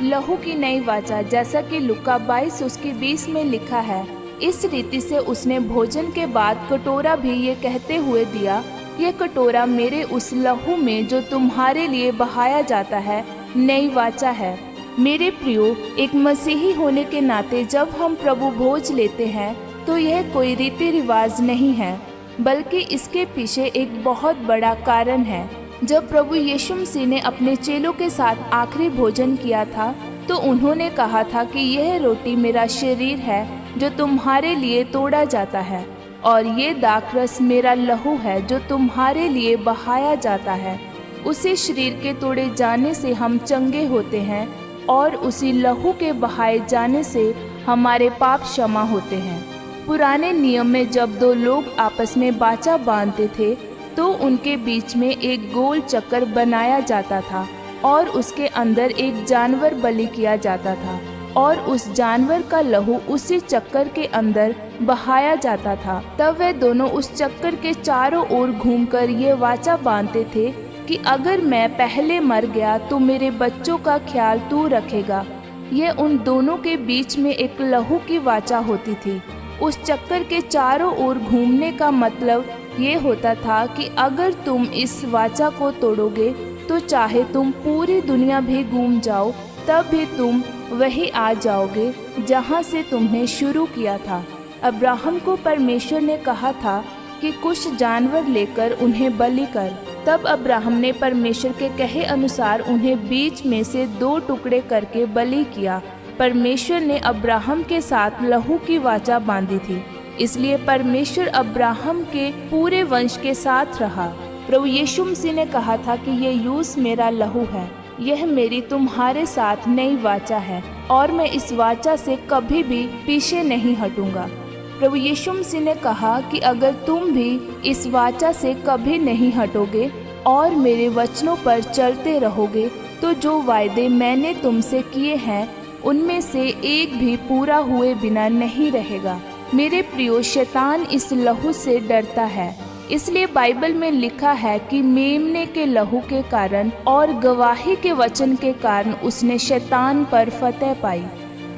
लहू की नई वाचा, जैसा कि लुका 22 उसकी 20 में लिखा है। इस रीति से उसने भोजन के बाद कटोरा भी ये कहते हुए दिया, ये कटोरा मेरे उस लहू में जो तुम्हारे लिए बहाया जाता है नई वाचा है। मेरे प्रियो, एक मसीही होने के नाते जब हम प्रभु भोज लेते हैं तो यह कोई रीति रिवाज नहीं है, बल्कि इसके पीछे एक बहुत बड़ा कारण है। जब प्रभु यीशु मसीह ने अपने चेलों के साथ आखिरी भोजन किया था तो उन्होंने कहा था कि यह रोटी मेरा शरीर है जो तुम्हारे लिए तोड़ा जाता है, और ये दाखरस मेरा लहू है जो तुम्हारे लिए बहाया जाता है। उसी शरीर के तोड़े जाने से हम चंगे होते हैं और उसी लहू के बहाए जाने से हमारे पाप क्षमा होते हैं। पुराने नियम में जब दो लोग आपस में वाचा बांधते थे तो उनके बीच में एक गोल चक्कर बनाया जाता था और उसके अंदर एक जानवर बलि किया जाता था और उस जानवर का लहू उसी चक्कर के अंदर बहाया जाता था। तब वे दोनों उस चक्कर के चारों ओर घूमकर ये वाचा बांधते थे कि अगर मैं पहले मर गया तो मेरे बच्चों का ख्याल तू रखेगा। ये उन दोनों के बीच में एक लहू की वाचा होती थी। उस चक्कर के चारों ओर घूमने का मतलब ये होता था कि अगर तुम इस वाचा को तोड़ोगे तो चाहे तुम पूरी दुनिया भी घूम जाओ तब भी तुम वही आ जाओगे जहाँ से तुमने शुरू किया था। अब्राहम को परमेश्वर ने कहा था कि कुछ जानवर लेकर उन्हें बलि कर। तब अब्राहम ने परमेश्वर के कहे अनुसार उन्हें बीच में से 2 टुकड़े करके बलि किया। परमेश्वर ने अब्राहम के साथ लहू की वाचा बांधी थी, इसलिए परमेश्वर अब्राहम के पूरे वंश के साथ रहा। प्रभु यीशु मसीह ने कहा था कि ये यूस मेरा लहू है, यह मेरी तुम्हारे साथ नई वाचा है और मैं इस वाचा से कभी भी पीछे नहीं हटूंगा। प्रभु यीशु मसीह ने कहा कि अगर तुम भी इस वाचा से कभी नहीं हटोगे और मेरे वचनों पर चलते रहोगे तो जो वायदे मैंने तुमसे किए हैं उनमें से एक भी पूरा हुए बिना नहीं रहेगा। मेरे प्रियो, शैतान इस लहू से डरता है, इसलिए बाइबल में लिखा है कि मेमने के लहू के कारण और गवाही के वचन के कारण उसने शैतान पर फतह पाई।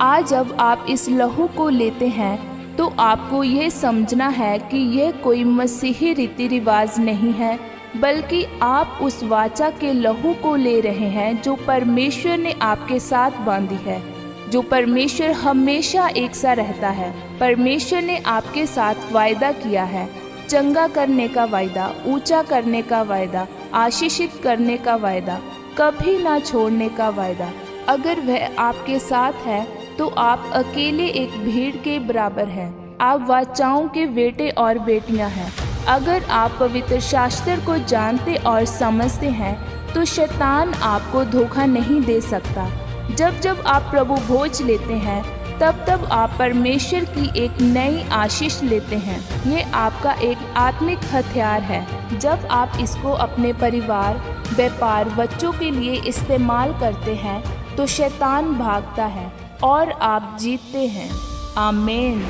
आज जब आप इस लहू को लेते हैं तो आपको ये समझना है कि यह कोई मसीही रीति रिवाज नहीं है, बल्कि आप उस वाचा के लहू को ले रहे हैं जो परमेश्वर ने आपके साथ बांधी है। जो परमेश्वर हमेशा एक सा रहता है। परमेश्वर ने आपके साथ वायदा किया है, चंगा करने का वायदा, ऊंचा करने का वायदा, आशीषित करने का वायदा, कभी ना छोड़ने का वायदा। अगर वह आपके साथ है तो आप अकेले एक भीड़ के बराबर हैं। आप वाचाओं के बेटे और बेटियां हैं। अगर आप पवित्र शास्त्र को जानते और समझते हैं तो शैतान आपको धोखा नहीं दे सकता। जब जब आप प्रभु भोज लेते हैं तब तब आप परमेश्वर की एक नई आशीष लेते हैं। ये आपका एक आत्मिक हथियार है। जब आप इसको अपने परिवार, व्यापार, बच्चों के लिए इस्तेमाल करते हैं तो शैतान भागता है और आप जीतते हैं। आमीन।